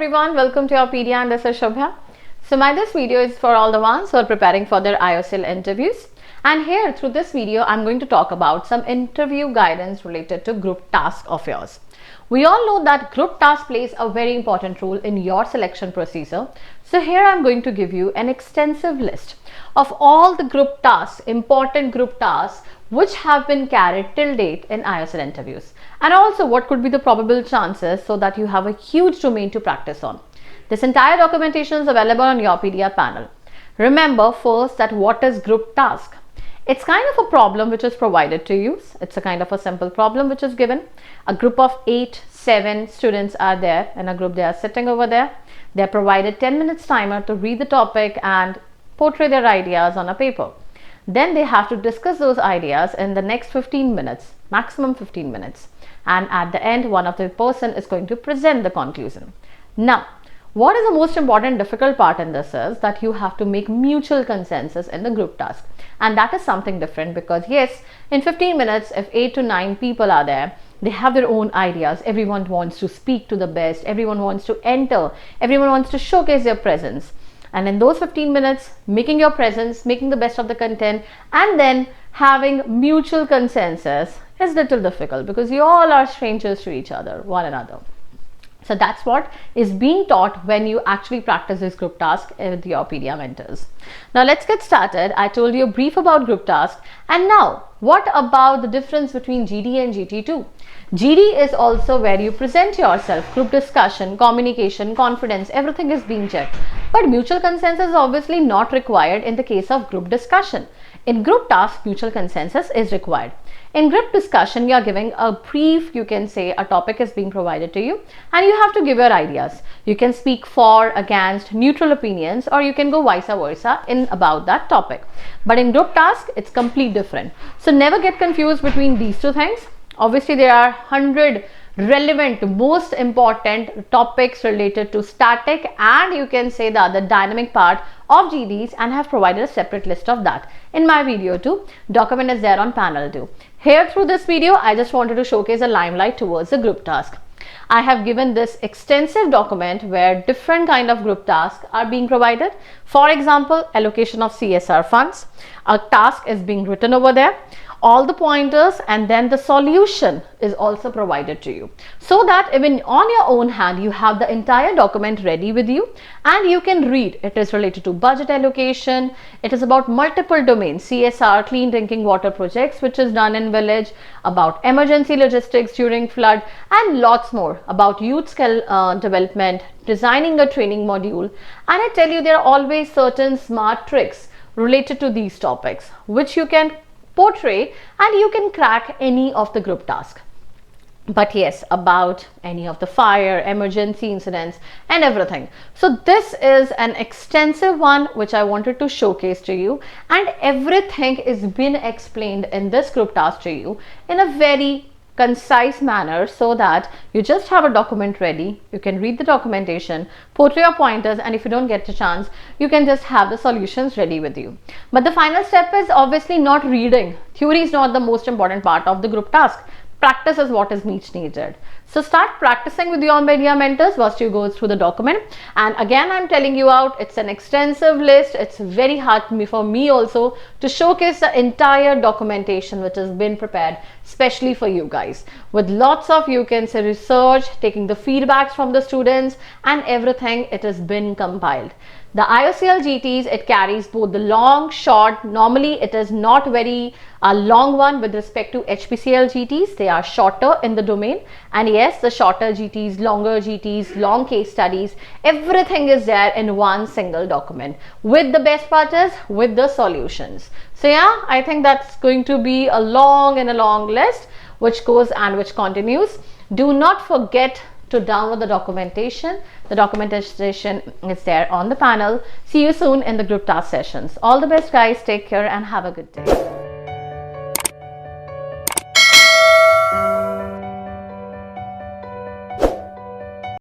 everyone, welcome to YourPedia and this is Shobha. So this video is for all the ones who are preparing for their IOCL interviews, and here through this video I'm going to talk about some interview guidance related to group task of yours. We all know that group task plays a very important role in your selection procedure. So here I'm going to give you an extensive list of all the group tasks, important group tasks which have been carried till date in IOCL interviews, and also what could be the probable chances so that you have a huge domain to practice on. This entire documentation is available on YourPedia panel. Remember first that what is group task? It's kind of a problem which is provided to you. It's a kind of a simple problem which is given. A group of 7 students are there in a group. They are sitting over there. They are provided 10 minutes timer to read the topic and portray their ideas on a paper. Then they have to discuss those ideas in the next 15 minutes, maximum 15 minutes. And at the end, one of the person is going to present the conclusion. Now, what is the most important difficult part in this is that you have to make mutual consensus in the group task. And that is something different because yes, in 15 minutes, if 8 to 9 people are there, they have their own ideas. Everyone wants to speak to the best. Everyone wants to enter. Everyone wants to showcase their presence. And in those 15 minutes, making your presence, making the best of the content, and then having mutual consensus is little difficult because you all are strangers to each other, one another. So that's what is being taught when you actually practice this group task with YourPedia mentors. Now let's get started. I told you a brief about group task, and now what about the difference between GD and GT2? GD is also where you present yourself, group discussion, communication, confidence, everything is being checked. But mutual consensus is obviously not required in the case of group discussion. In group task, mutual consensus is required. In group discussion, you are giving a brief, you can say a topic is being provided to you and you have to give your ideas. You can speak for, against, neutral opinions, or you can go vice versa in about that topic. But in group task, it's completely different. So never get confused between these two things. Obviously, there are 100 relevant, most important topics related to static and you can say the other dynamic part of GDs, and have provided a separate list of that in my video too. Document is there on panel too. Here through this video, I just wanted to showcase a limelight towards the group task. I have given this extensive document where different kind of group tasks are being provided. For example, allocation of CSR funds. A task is being written over there. All the pointers and then the solution is also provided to you so that even on your own hand you have the entire document ready with you and you can read. It is related to budget allocation. It is about multiple domains, CSR, clean drinking water projects which is done in village, about emergency logistics during flood, and lots more about youth skill development, designing a training module. And I tell you, there are always certain smart tricks related to these topics which you can portray and you can crack any of the group tasks. But yes, about any of the fire, emergency incidents and everything. So this is an extensive one which I wanted to showcase to you, and everything is been explained in this group task to you in a very concise manner so that you just have a document ready. You can read the documentation, portray your pointers, and if you don't get a chance, you can just have the solutions ready with you. But the final step is obviously not reading. Theory is not the most important part of the group task. Practice is what is needed. So start practicing with your media mentors once you go through the document. And again, I'm telling you out, it's an extensive list. It's very hard for me also to showcase the entire documentation which has been prepared especially for you guys, with lots of, you can say, research, taking the feedbacks from the students and everything. It has been compiled. The IOCL GTs, it carries both the long, short. Normally it is not very long one with respect to HPCL GTs. They are shorter in the domain, and yes, the shorter GTs, longer GTs, long case studies, everything is there in one single document, with the best part is with the solutions. So yeah, I think that's going to be a long list which goes and which continues. Do not forget to download the documentation. The documentation is there on the panel. See you soon in the group task sessions. All the best guys, take care and have a good day.